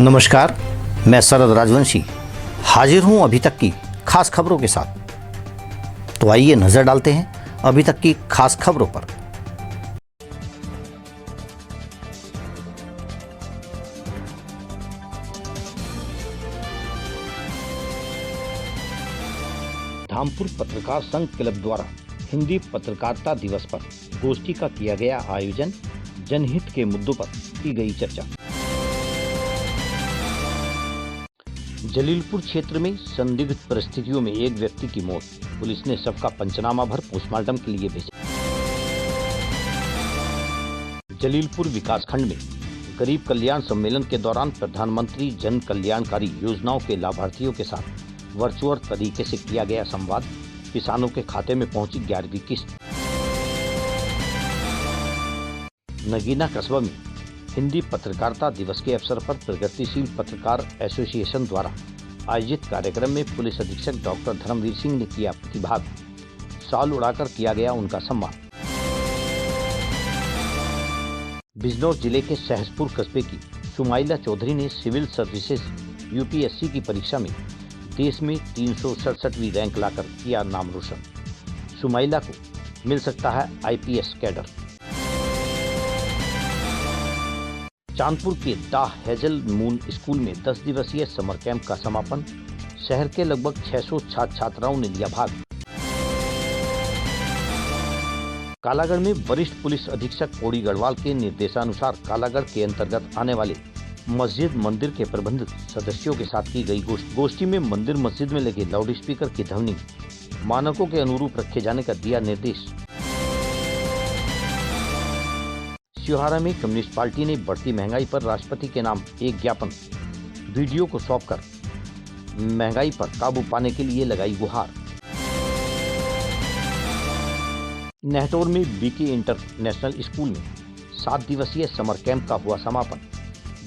नमस्कार, मैं शरद राजवंशी हाजिर हूं अभी तक की खास खबरों के साथ। तो आइए नजर डालते हैं अभी तक की खास खबरों पर। धामपुर पत्रकार संघ क्लब द्वारा हिंदी पत्रकारिता दिवस पर गोष्ठी का किया गया आयोजन। जनहित के मुद्दों पर की गई चर्चा। जलीलपुर क्षेत्र में संदिग्ध परिस्थितियों में एक व्यक्ति की मौत। पुलिस ने शव का पंचनामा भर पोस्टमार्टम के लिए भेजा। जलीलपुर विकासखंड में गरीब कल्याण सम्मेलन के दौरान प्रधानमंत्री जन कल्याणकारी योजनाओं के लाभार्थियों के साथ वर्चुअल तरीके से किया गया संवाद। किसानों के खाते में पहुंची 11वीं किस्त। नगीना कस्बा में हिंदी पत्रकारिता दिवस के अवसर पर प्रगतिशील पत्रकार एसोसिएशन द्वारा आयोजित कार्यक्रम में पुलिस अधीक्षक डॉक्टर धर्मवीर सिंह ने किया प्रतिभाग। शाल उड़ाकर किया गया उनका सम्मान। बिजनौर जिले के सहसपुर कस्बे की सुमाइला चौधरी ने सिविल सर्विसेज यूपीएससी की परीक्षा में देश में 367वीं रैंक लाकर किया नाम रोशन। सुमाइला को मिल सकता है आईपीएस कैडर। चांदपुर के द हेजल मून स्कूल में 10 दिवसीय समर कैंप का समापन। शहर के लगभग 600 छात्र छात्राओं ने लिया भाग। कालागढ़ में वरिष्ठ पुलिस अधीक्षक पौड़ी गढ़वाल के निर्देशानुसार कालागढ़ के अंतर्गत आने वाले मस्जिद मंदिर के प्रबंधक सदस्यों के साथ की गई गोष्ठी में मंदिर मस्जिद में लगे लाउड स्पीकर की ध्वनि मानकों के अनुरूप रखे जाने का दिया निर्देश। सिहोरा में कम्युनिस्ट पार्टी ने बढ़ती महंगाई पर राष्ट्रपति के नाम एक ज्ञापन वीडियो को सौंपकर महंगाई पर काबू पाने के लिए लगाई गुहार। नेहटौर में बीके इंटरनेशनल स्कूल में 7 दिवसीय समर कैंप का हुआ समापन।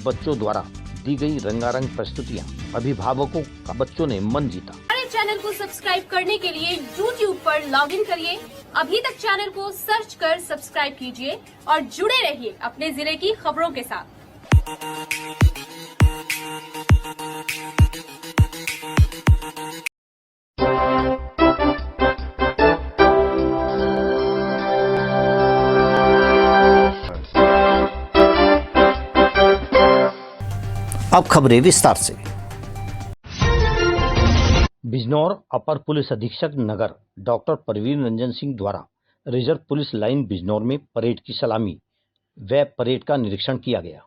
बच्चों द्वारा दी गई रंगारंग प्रस्तुतियां। अभिभावकों का बच्चों ने मन जीता। हमारे चैनल को सब्सक्राइब करने के लिए YouTube पर लॉगिन करिए। अभी तक चैनल को सर्च कर सब्सक्राइब कीजिए और जुड़े रहिए अपने जिले की खबरों के साथ। अब खबरें विस्तार से। बिजनौर अपर पुलिस अधीक्षक नगर डॉक्टर परवीन रंजन सिंह द्वारा रिजर्व पुलिस लाइन बिजनौर में परेड की सलामी व परेड का निरीक्षण किया गया।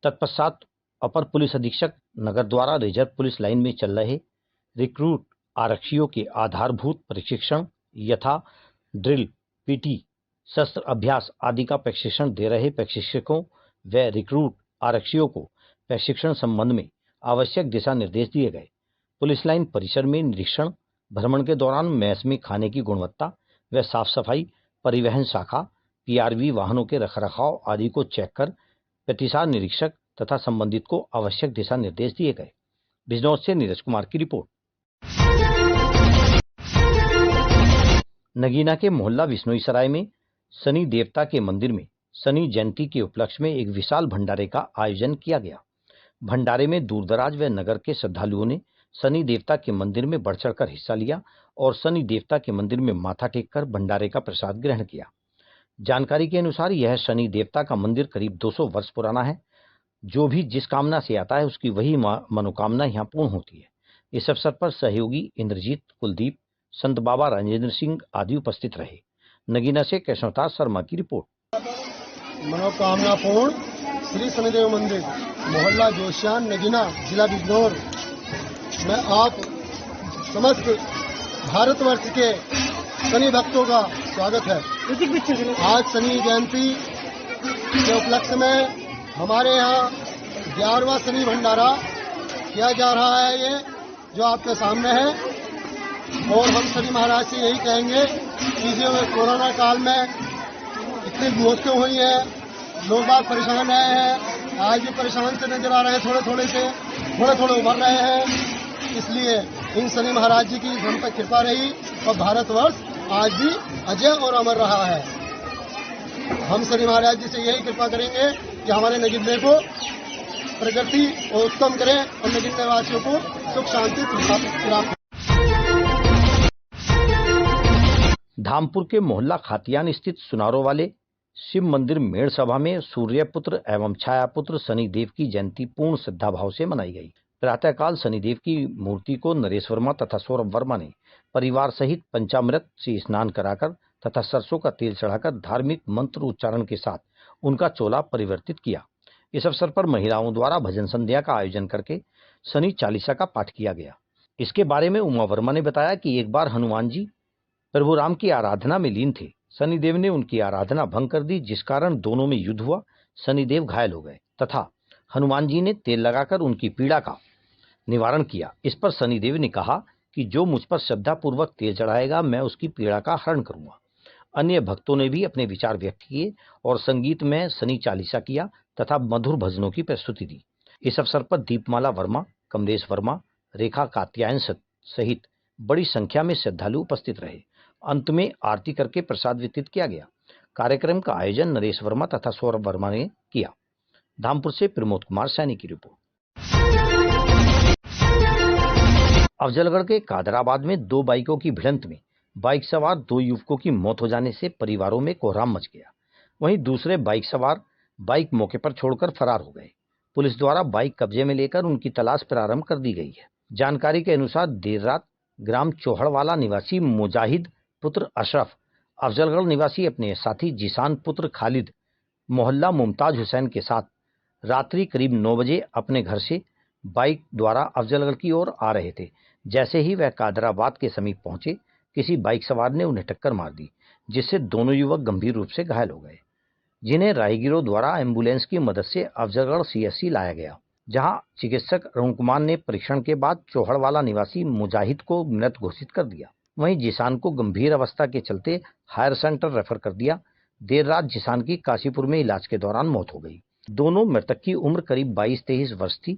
तत्पश्चात अपर पुलिस अधीक्षक नगर द्वारा रिजर्व पुलिस लाइन में चल रहे रिक्रूट आरक्षियों के आधारभूत प्रशिक्षण यथा ड्रिल, पीटी, शस्त्र अभ्यास आदि का प्रशिक्षण दे रहे प्रशिक्षकों व रिक्रूट आरक्षियों को प्रशिक्षण संबंध में आवश्यक दिशा निर्देश दिए गए। पुलिस लाइन परिसर में निरीक्षण भ्रमण के दौरान मैस में खाने की गुणवत्ता व साफ सफाई, परिवहन शाखा, पीआरवी वाहनों के रखरखाव आदि को चेक कर प्रतिसाद निरीक्षक तथा संबंधित को आवश्यक दिशा निर्देश दिए गए। बिजनौर से नीरज कुमार की रिपोर्ट। नगीना के मोहल्ला विश्नोई सराय में शनि देवता के मंदिर में शनि जयंती के उपलक्ष्य में एक विशाल भंडारे का आयोजन किया गया। भंडारे में दूरदराज व नगर के श्रद्धालुओं ने शनि देवता के मंदिर में बढ़ चढ़कर हिस्सा लिया और शनि देवता के मंदिर में माथा टेककर भंडारे का प्रसाद ग्रहण किया। जानकारी के अनुसार यह शनि देवता का मंदिर करीब 200 वर्ष पुराना है। जो भी जिस कामना से आता है उसकी वही मनोकामना यहाँ पूर्ण होती है। इस अवसर पर सहयोगी इंद्रजीत, कुलदीप, संत बाबा राजेंद्र सिंह आदि उपस्थित रहे। नगीना से कृष्णतार शर्मा की रिपोर्ट। मनोकामना पूर्ण श्री शनिदेव मंदिर, मोहल्ला जोशियान, नगीना, जिला बिजनौर में आप समस्त भारतवर्ष के शनि भक्तों का स्वागत है। आज शनि जयंती के उपलक्ष्य में हमारे यहाँ 11वां शनि भंडारा किया जा रहा है। ये जो आपके सामने है और हम शनि महाराज से यही कहेंगे कि जो कोरोना काल में इतनी मौतें हुई हैं, लोग बाग परेशान हैं, आज भी परेशान से नजर आ रहे हैं, थोड़े थोड़े उभर रहे हैं। इसलिए इन शनि महाराज जी की हम पर कृपा रही और भारतवर्ष आज भी अजय और अमर रहा है। हम शनि महाराज जी से यही कृपा करेंगे कि हमारे नगीने को प्रगति और उत्तम करें और नगीना निवासियों को सुख शांति प्राप्त। धामपुर के मोहल्ला खातियान स्थित सुनारों वाले शिव मंदिर मेड़ सभा में सूर्यपुत्र एवं छायापुत्र शनिदेव की जयंती पूर्ण श्रद्धाभाव से मनाई गई। प्रातःकाल शनिदेव की मूर्ति को नरेश वर्मा तथा सौरभ वर्मा ने परिवार सहित पंचामृत से स्नान कराकर तथा सरसों का तेल चढ़ाकर धार्मिक मंत्र उच्चारण के साथ उनका चोला परिवर्तित किया। इस अवसर पर महिलाओं द्वारा भजन संध्या का आयोजन करके शनि चालीसा का पाठ किया गया। इसके बारे में उमा वर्मा ने बताया कि एक बार हनुमान जी प्रभु राम की आराधना में लीन थे। शनिदेव ने उनकी आराधना भंग कर दी, जिस कारण दोनों में युद्ध हुआ। शनिदेव घायल हो गए तथा हनुमान जी ने तेल लगाकर उनकी पीड़ा का निवारण किया। इस पर शनिदेव ने कहा कि जो मुझ पर श्रद्धा पूर्वक तेल चढ़ाएगा मैं उसकी पीड़ा का हरण करूंगा। अन्य भक्तों ने भी अपने विचार व्यक्त किए और संगीत में शनि चालीसा किया तथा मधुर भजनों की प्रस्तुति दी। इस अवसर पर दीपमाला वर्मा, कमलेश वर्मा, रेखा कात्यायन सहित बड़ी संख्या में श्रद्धालु उपस्थित रहे। अंत में आरती करके प्रसाद वितरित किया गया। कार्यक्रम का आयोजन नरेश वर्मा तथा सौरभ वर्मा ने किया। धामपुर से प्रमोद कुमार सैनी की रिपोर्ट। अफजलगढ़ के कादराबाद में दो बाइकों की भिड़ंत में बाइक सवार दो युवकों की मौत हो जाने से परिवारों में कोहराम मच गया। वहीं दूसरे बाइक सवार बाइक मौके पर छोड़कर फरार हो गए। पुलिस द्वारा बाइक कब्जे में लेकर उनकी तलाश प्रारंभ कर दी गई है। जानकारी के अनुसार देर रात ग्राम चौहड़वाला निवासी मुजाहिद पुत्र अशरफ, अफजलगढ़ निवासी अपने साथी जिसान पुत्र खालिद, मोहल्ला मुमताज हुसैन के साथ रात्रि करीब 9 बजे अपने घर से बाइक द्वारा अफजलगढ़ की ओर आ रहे थे। जैसे ही वह कादराबाद के समीप पहुंचे, किसी बाइक सवार ने उन्हें टक्कर मार दी, जिससे दोनों युवक गंभीर रूप से घायल हो गए, जिन्हें राहगीरों द्वारा एम्बुलेंस की मदद से अफजलगढ़ सीएचसी लाया गया, जहां चिकित्सक अरुण कुमार ने परीक्षण के बाद चौहड़वाला निवासी मुजाहिद को मृत घोषित कर दिया। वहीं जिसान को गंभीर अवस्था के चलते हायर सेंटर रेफर कर दिया। देर रात जिसान की काशीपुर में इलाज के दौरान मौत हो गई। दोनों मृतक की उम्र करीब 22-23 वर्ष थी।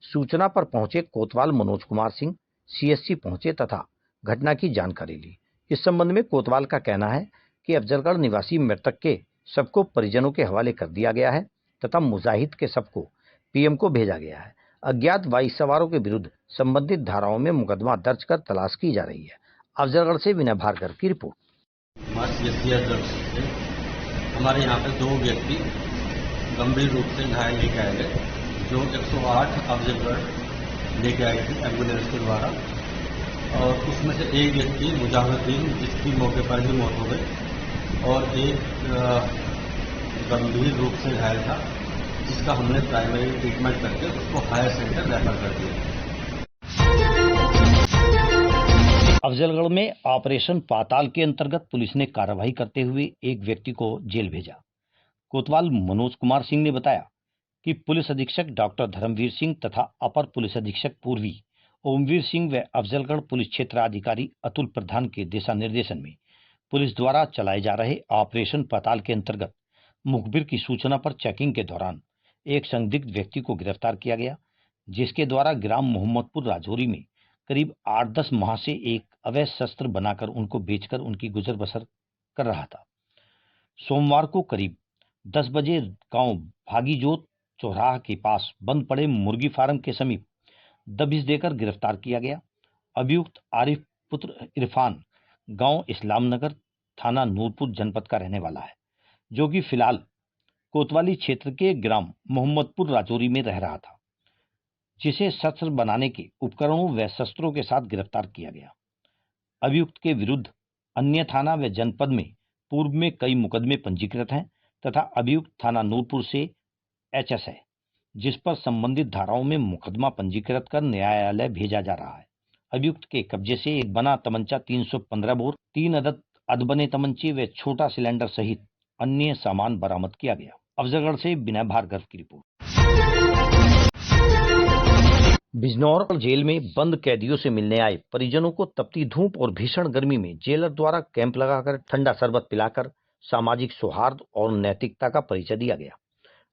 सूचना पर पहुंचे कोतवाल मनोज कुमार सिंह सीएचसी पहुंचे तथा घटना की जानकारी ली। इस संबंध में कोतवाल का कहना है कि अफजलगढ़ निवासी मृतक के शव को परिजनों के हवाले कर दिया गया है तथा मुजाहिद के शव को पीएम को भेजा गया है। अज्ञात बाइक सवारों के विरुद्ध संबंधित धाराओं में मुकदमा दर्ज कर तलाश की जा रही है। अफजलगढ़ से विनय भार्गव की रिपोर्ट। हमारे यहाँ पे दो व्यक्ति गंभीर रूप से घायल लेके आए गए, जो 108 अफजलगढ़ लेके आए थे एम्बुलेंस के द्वारा, और उसमें से एक व्यक्ति मुजाहिदीन, जिसकी मौके पर ही मौत हो गई, और एक गंभीर रूप से घायल था, जिसका हमने प्राइमरी ट्रीटमेंट करके उसको हायर सेंटर रेफर कर दिया। अफजलगढ़ में ऑपरेशन पाताल के अंतर्गत पुलिस ने कार्रवाई करते हुए एक व्यक्ति को जेल भेजा। कोतवाल मनोज कुमार सिंह ने बताया कि पुलिस अधीक्षक डॉक्टर धर्मवीर सिंह तथा अपर पुलिस अधीक्षक पूर्वी ओमवीर सिंह व अफजलगढ़ पुलिस क्षेत्राधिकारी अतुल प्रधान के दिशा निर्देशन में पुलिस द्वारा चलाए जा रहे ऑपरेशन पाताल के अंतर्गत मुखबिर की सूचना पर चेकिंग के दौरान एक संदिग्ध व्यक्ति को गिरफ्तार किया गया, जिसके द्वारा ग्राम मोहम्मदपुर राजौरी में करीब 8-10 माह से एक अवैध शस्त्र बनाकर उनको बेचकर उनकी गुजर बसर कर रहा था। सोमवार को करीब 10 बजे गांव भागीजोत चौराहा के पास बंद पड़े मुर्गी फार्म के समीप दबिश देकर गिरफ्तार किया गया। अभियुक्त आरिफ पुत्र इरफान गांव इस्लामनगर, थाना नूरपुर जनपद का रहने वाला है, जो कि फिलहाल कोतवाली क्षेत्र के ग्राम मोहम्मदपुर राजौरी में रह रहा था, जिसे शस्त्र बनाने के उपकरणों व शस्त्रों के साथ गिरफ्तार किया गया। अभियुक्त के विरुद्ध अन्य थाना व जनपद में पूर्व में कई मुकदमे पंजीकृत हैं तथा अभियुक्त थाना नूरपुर से एचएस है, जिस पर संबंधित धाराओं में मुकदमा पंजीकृत कर न्यायालय भेजा जा रहा है। अभियुक्त के कब्जे से एक बना तमंचा 315 बोर, 3 अदद अधबने तमंचे व छोटा सिलेंडर सहित अन्य सामान बरामद किया गया। अफजलगढ़ से विनय भार्गव की रिपोर्ट। बिजनौर जेल में बंद कैदियों से मिलने आए परिजनों को तपती धूप और भीषण गर्मी में जेलर द्वारा कैंप लगाकर ठंडा शरबत पिलाकर सामाजिक सौहार्द और नैतिकता का परिचय दिया गया।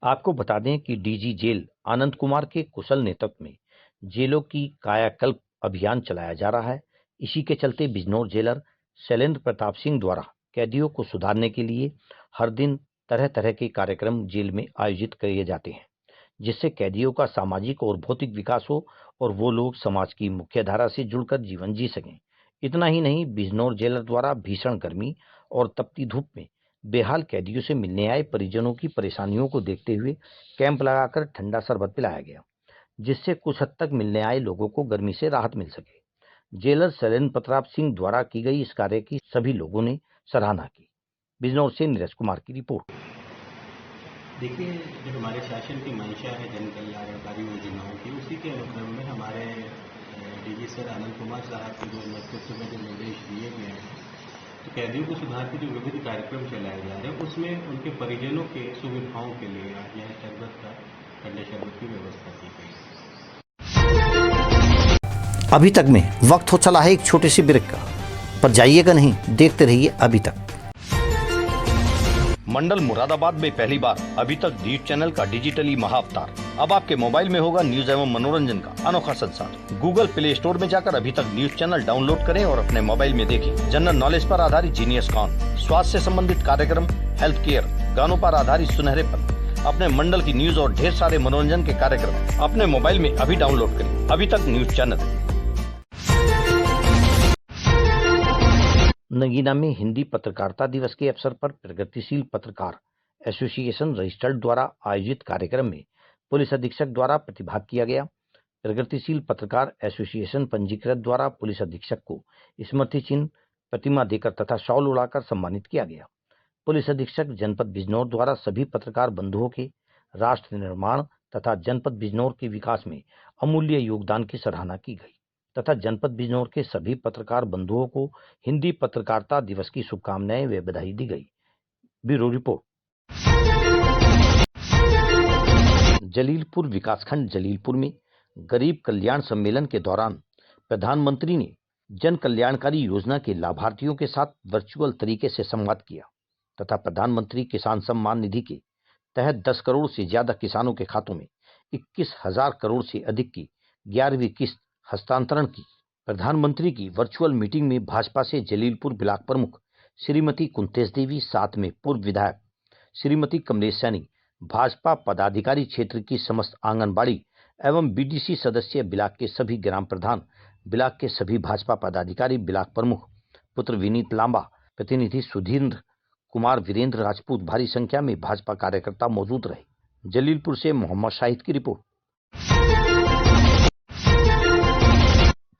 आपको बता दें कि डीजी जेल आनंद कुमार के कुशल नेतृत्व में जेलों की कायाकल्प अभियान चलाया जा रहा है। इसी के चलते बिजनौर जेलर शैलेंद्र प्रताप सिंह द्वारा कैदियों को सुधारने के लिए हर दिन तरह तरह के कार्यक्रम जेल में आयोजित किए जाते हैं, जिससे कैदियों का सामाजिक और भौतिक विकास हो और वो लोग समाज की मुख्य धारा से जुड़कर जीवन जी सकें। इतना ही नहीं, बिजनौर जेलर द्वारा भीषण गर्मी और तपती धूप में बेहाल कैदियों से मिलने आए परिजनों की परेशानियों को देखते हुए कैंप लगाकर ठंडा शरबत पिलाया गया, जिससे कुछ हद तक मिलने आए लोगों को गर्मी से राहत मिल सके। जेलर शैलेंद्र प्रताप सिंह द्वारा की गई इस कार्य की सभी लोगों ने सराहना की। बिजनौर से नीरज कुमार की रिपोर्ट। देखिए, जो हमारे शासन की मंशा है जन कल्याणकारी योजनाओं की, उसी के अनुक्रम में हमारे डीजी सर आनंद कुमार साहब के जो नेतृत्व में जो निर्देश दिए गए हैं, तो कैदियों को सुधार के जो विविध कार्यक्रम चलाए जा रहे हैं, उसमें उनके परिजनों के सुविधाओं के लिए आज यहाँ शरबत का ठंडे शरबत की व्यवस्था की गई। अभी तक में वक्त हो चला है एक छोटे से ब्रेक का, पर जाइएगा नहीं, देखते रहिए अभी तक। मंडल मुरादाबाद में पहली बार अभी तक न्यूज चैनल का डिजिटली महाअवतार अब आपके मोबाइल में होगा। न्यूज एवं मनोरंजन का अनोखा संसार। गूगल प्ले स्टोर में जाकर अभी तक न्यूज चैनल डाउनलोड करें और अपने मोबाइल में देखें जनरल नॉलेज पर आधारित जीनियस कॉन, स्वास्थ्य से संबंधित कार्यक्रम, हेल्थ केयर, गानों पर आधारित सुनहरे पल, अपने मंडल की न्यूज और ढेर सारे मनोरंजन के कार्यक्रम अपने मोबाइल में अभी डाउनलोड करें। अभी तक न्यूज चैनल। नगीना में हिंदी पत्रकारिता दिवस के अवसर पर प्रगतिशील पत्रकार एसोसिएशन रजिस्टर्ड द्वारा आयोजित कार्यक्रम में पुलिस अधीक्षक द्वारा प्रतिभाग किया गया। प्रगतिशील पत्रकार एसोसिएशन पंजीकृत द्वारा पुलिस अधीक्षक को स्मृति चिन्ह, प्रतिमा देकर तथा शॉल उड़ाकर सम्मानित किया गया। पुलिस अधीक्षक जनपद बिजनौर द्वारा सभी पत्रकार बंधुओं के राष्ट्र निर्माण तथा जनपद बिजनौर के विकास में अमूल्य योगदान की सराहना की गई तथा जनपद बिजनौर के सभी पत्रकार बंधुओं को हिंदी पत्रकारिता दिवस की शुभकामनाएं व बधाई दी गई। Bureau report. जलीलपुर विकासखंड जलीलपुर में गरीब कल्याण सम्मेलन के दौरान प्रधानमंत्री ने जन कल्याणकारी योजना के लाभार्थियों के साथ वर्चुअल तरीके से संवाद किया तथा प्रधानमंत्री किसान सम्मान निधि के तहत 10 करोड़ से ज्यादा किसानों के खातों में 21,000 करोड़ से अधिक की 11वीं किस्त हस्तांतरण की। प्रधानमंत्री की वर्चुअल मीटिंग में भाजपा से जलीलपुर ब्लॉक प्रमुख श्रीमती कुंतेश देवी, साथ में पूर्व विधायक श्रीमती कमलेश सैनी, भाजपा पदाधिकारी, क्षेत्र की समस्त आंगनबाड़ी एवं बीडीसी सदस्य, ब्लॉक के सभी ग्राम प्रधान, ब्लॉक के सभी भाजपा पदाधिकारी, ब्लॉक प्रमुख पुत्र विनीत लांबा, प्रतिनिधि सुधींद्र कुमार, वीरेंद्र राजपूत, भारी संख्या में भाजपा कार्यकर्ता मौजूद रहे। जलीलपुर से मोहम्मद शाहिद की रिपोर्ट।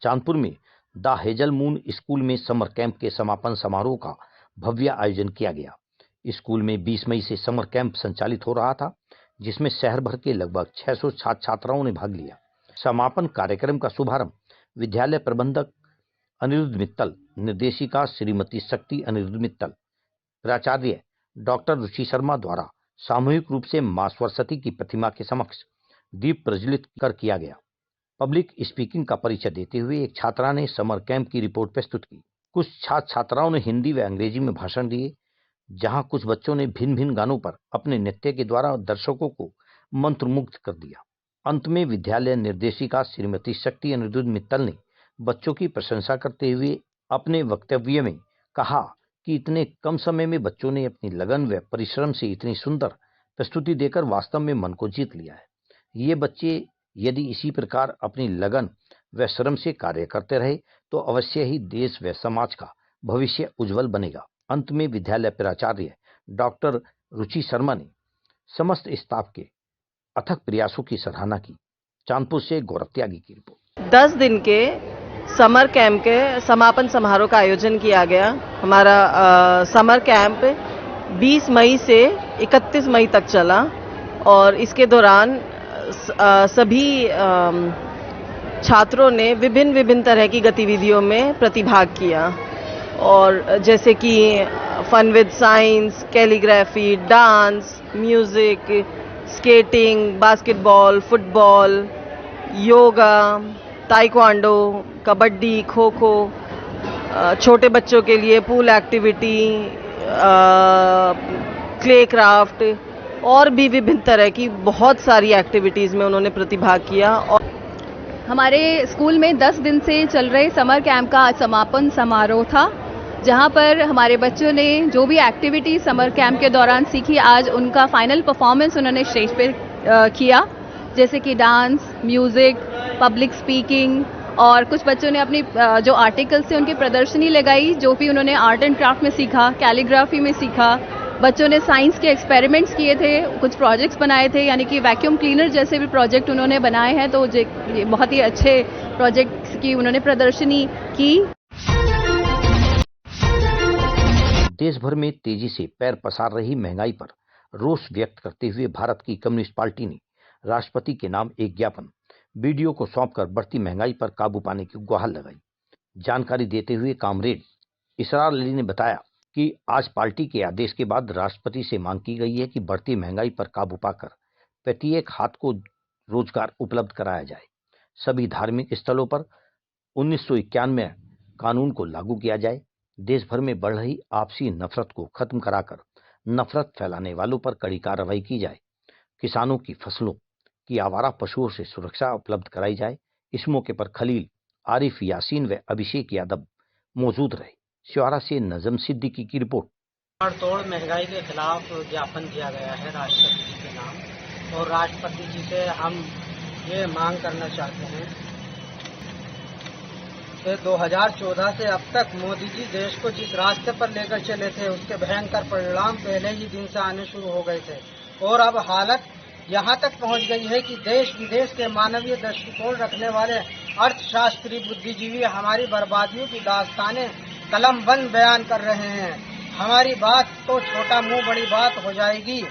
चांदपुर में द हेजल मून स्कूल में समर कैंप के समापन समारोह का भव्य आयोजन किया गया। स्कूल में 20 मई से समर कैंप संचालित हो रहा था, जिसमें शहर भर के लगभग 600 छात्र छात्राओं ने भाग लिया। समापन कार्यक्रम का शुभारंभ विद्यालय प्रबंधक अनिरुद्ध मित्तल, निर्देशिका श्रीमती शक्ति अनिरुद्ध मित्तल, प्राचार्य डॉक्टर रुचि शर्मा द्वारा सामूहिक रूप से मां सरस्वती की प्रतिमा के समक्ष दीप प्रज्वलित कर किया गया। पब्लिक स्पीकिंग का परिचय देते हुए एक छात्रा ने समर कैंप की रिपोर्ट प्रस्तुत की। कुछ छात्र छात्राओं ने हिंदी व अंग्रेजी में भाषण दिए, जहां कुछ बच्चों ने भिन्न भिन्न गानों पर अपने नृत्य के द्वारा दर्शकों को मंत्रमुग्ध कर दिया। अंत में विद्यालय निर्देशिका श्रीमती शक्ति अनिरुद्ध मित्तल ने बच्चों की प्रशंसा करते हुए अपने वक्तव्य में कहा कि इतने कम समय में बच्चों ने अपनी लगन व परिश्रम से इतनी सुंदर प्रस्तुति देकर वास्तव में मन को जीत लिया है। ये बच्चे यदि इसी प्रकार अपनी लगन व श्रम से कार्य करते रहे तो अवश्य ही देश व समाज का भविष्य उज्जवल बनेगा। अंत में विद्यालय प्राचार्य डॉक्टर रुचि शर्मा ने समस्त स्टाफ के अथक प्रयासों की सराहना की। चांदपुर से गौरव त्यागी की रिपोर्ट। 10 दिन के समर कैंप के समापन समारोह का आयोजन किया गया। हमारा समर कैंप 20 मई से 31 मई तक चला और इसके दौरान सभी छात्रों ने विभिन्न तरह की गतिविधियों में प्रतिभाग किया, और जैसे कि fun with science, calligraphy, dance, music, skating, basketball, football, yoga, taekwondo, kabaddi, kho kho, छोटे बच्चों के लिए पूल एक्टिविटी, क्ले क्राफ्ट और भी विभिन्न तरह की बहुत सारी एक्टिविटीज़ में उन्होंने प्रतिभाग किया। और हमारे स्कूल में 10 दिन से चल रहे समर कैंप का समापन समारोह था, जहां पर हमारे बच्चों ने जो भी एक्टिविटी समर कैंप के दौरान सीखी, आज उनका फाइनल परफॉर्मेंस उन्होंने स्टेज पे किया। जैसे कि डांस, म्यूज़िक, पब्लिक स्पीकिंग, और कुछ बच्चों ने अपनी जो आर्टिकल्स थे उनकी प्रदर्शनी लगाई, जो भी उन्होंने आर्ट एंड क्राफ्ट में सीखा, कैलीग्राफी में सीखा। बच्चों ने साइंस के एक्सपेरिमेंट्स किए थे, कुछ प्रोजेक्ट्स बनाए थे, यानी कि वैक्यूम क्लीनर जैसे भी प्रोजेक्ट उन्होंने बनाए हैं। तो ये बहुत ही अच्छे प्रोजेक्ट्स की उन्होंने प्रदर्शनी की। देश भर में तेजी से पैर पसार रही महंगाई पर रोष व्यक्त करते हुए भारत की कम्युनिस्ट पार्टी ने राष्ट्रपति के नाम एक ज्ञापन बीडीओ को सौंपकर बढ़ती महंगाई पर काबू पाने की गुहार लगाई। जानकारी देते हुए कामरेड इसरार अली ने बताया कि आज पार्टी के आदेश के बाद राष्ट्रपति से मांग की गई है कि बढ़ती महंगाई पर काबू पाकर प्रत्येक हाथ को रोजगार उपलब्ध कराया जाए। सभी धार्मिक स्थलों पर 1991 कानून को लागू किया जाए। देश भर में बढ़ रही आपसी नफरत को खत्म कराकर नफरत फैलाने वालों पर कड़ी कार्रवाई की जाए। किसानों की फसलों की आवारा पशुओं से सुरक्षा उपलब्ध कराई जाए। इस मौके पर खलील, आरिफ यासीन व अभिषेक यादव मौजूद रहे। श्योरा से नजम सिद्दीकी की रिपोर्ट। तोड़ महंगाई के खिलाफ ज्ञापन दिया गया है राष्ट्रपति जी के नाम, और राष्ट्रपति जी से हम ये मांग करना चाहते हैं कि 2014 से अब तक मोदी जी देश को जिस रास्ते पर लेकर चले थे उसके भयंकर परिणाम पहले ही दिन से आने शुरू हो गए थे, और अब हालत यहाँ तक पहुँच गई है कि देश विदेश के मानवीय दृष्टिकोण रखने वाले अर्थशास्त्री बुद्धिजीवी हमारी बर्बादियों की दास्तानें कलमबंद बयान कर रहे हैं। हमारी बात तो छोटा मुंह बड़ी बात हो जाएगी,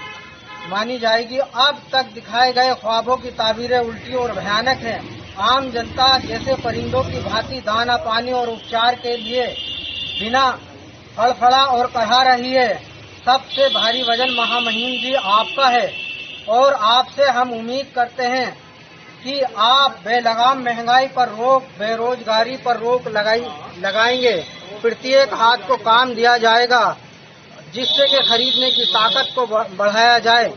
मानी जाएगी। अब तक दिखाए गए ख्वाबों की ताबीरें उल्टी और भयानक हैं। आम जनता जैसे परिंदों की भांति दाना पानी और उपचार के लिए बिना फड़फड़ा और कहा रही है। सबसे भारी वजन महामहिम जी आपका है, और आपसे हम उम्मीद करते हैं कि आप बेलगाम महंगाई पर रोक, बेरोजगारी पर रोक लगाएंगे। प्रत्येक हाथ को काम दिया जाएगा जिससे कि खरीदने की ताकत को बढ़ाया जाए।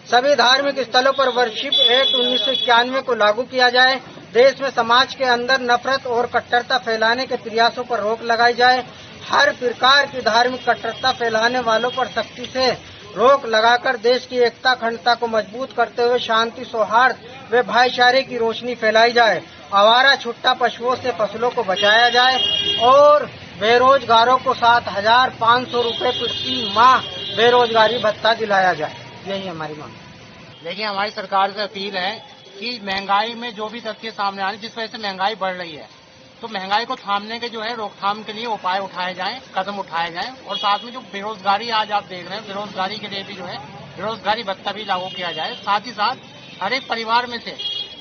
सभी धार्मिक स्थलों पर वर्शिप एक्ट 1991 को लागू किया जाए। देश में समाज के अंदर नफरत और कट्टरता फैलाने के प्रयासों पर रोक लगाई जाए। हर प्रकार की धार्मिक कट्टरता फैलाने वालों पर सख्ती से रोक लगाकर देश की एकता अखंडता को मजबूत करते हुए शांति, सौहार्द व भाईचारे की रोशनी फैलाई जाए। आवारा छुट्टा पशुओं से फसलों को बचाया जाए और बेरोजगारों को 7,500 रुपए प्रति माह बेरोजगारी भत्ता दिलाया जाए। यही हमारी मांग है। लेकिन हमारी सरकार से अपील है कि महंगाई में जो भी तथ्य सामने आ रहे हैं, जिस वजह से महंगाई बढ़ रही है, तो महंगाई को थामने के जो है रोकथाम के लिए उपाय उठाए जाएं, कदम उठाए जाएं, और साथ में जो बेरोजगारी आज आप देख रहे हैं, बेरोजगारी के लिए भी जो है बेरोजगारी भत्ता भी लागू किया जाए। साथ ही साथ हर एक परिवार में से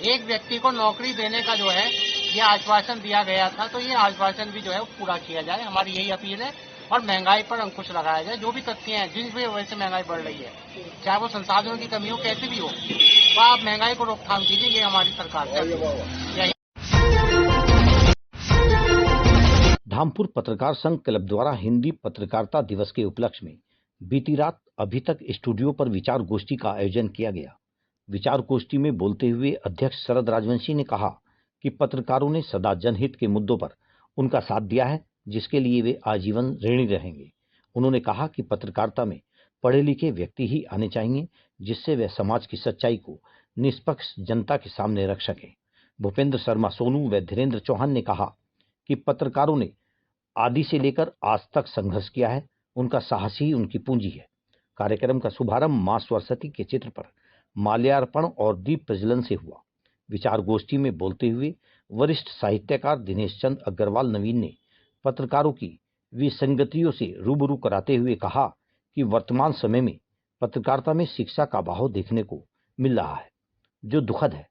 एक व्यक्ति को नौकरी देने का जो है ये आश्वासन दिया गया था, तो ये आश्वासन भी जो है पूरा किया जाए। हमारी यही अपील है, और महंगाई पर अंकुश लगाया जाए। जो भी तथ्य हैं जिन वजह से महंगाई बढ़ रही है, चाहे वो संसाधनों की कमी हो, कैसे भी हो, तो आप महंगाई को रोकथाम कीजिए। ये हमारी सरकार है। धामपुर पत्रकार संघ क्लब द्वारा हिंदी पत्रकारिता दिवस के उपलक्ष्य में बीती रात अभी तक स्टूडियो पर विचार गोष्ठी का आयोजन किया गया। विचार गोष्ठी में बोलते हुए अध्यक्ष शरद राजवंशी ने कहा कि पत्रकारों ने सदा जनहित के मुद्दों पर उनका साथ दिया है, जिसके लिए वे आजीवन ऋणी रहेंगे। उन्होंने कहा कि पत्रकारिता में पढ़े लिखे व्यक्ति ही आने चाहिए, जिससे वे समाज की सच्चाई को निष्पक्ष जनता के सामने रख सकें। भूपेंद्र शर्मा सोनू व धीरेन्द्र चौहान ने कहा कि पत्रकारों ने आदि से लेकर आज तक संघर्ष किया है, उनका साहस ही उनकी पूंजी है। कार्यक्रम का शुभारंभ मां सरस्वती के चित्र पर माल्यार्पण और दीप प्रज्वलन से हुआ। विचार गोष्ठी में बोलते हुए वरिष्ठ साहित्यकार दिनेश चंद अग्रवाल नवीन ने पत्रकारों की विसंगतियों से रूबरू कराते हुए कहा कि वर्तमान समय में पत्रकारिता में शिक्षा का अभाव देखने को मिल रहा है, जो दुखद है।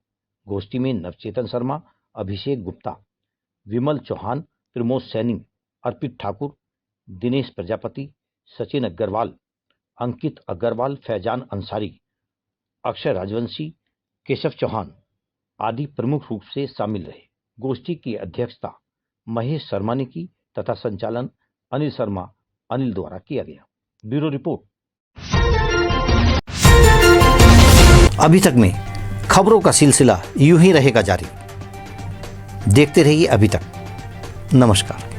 गोष्ठी में नवचेतन शर्मा, अभिषेक गुप्ता, विमल चौहान, प्रमोद सैनी, अर्पित ठाकुर, दिनेश प्रजापति, सचिन अग्रवाल, अंकित अग्रवाल, फैजान अंसारी, अक्षय राजवंशी, केशव चौहान आदि प्रमुख रूप से शामिल रहे। गोष्ठी की अध्यक्षता महेश शर्मा ने की तथा संचालन अनिल शर्मा अनिल द्वारा किया गया। Bureau report. अभी तक में खबरों का सिलसिला यूं ही रहेगा जारी। देखते रहिए अभी तक। नमस्कार।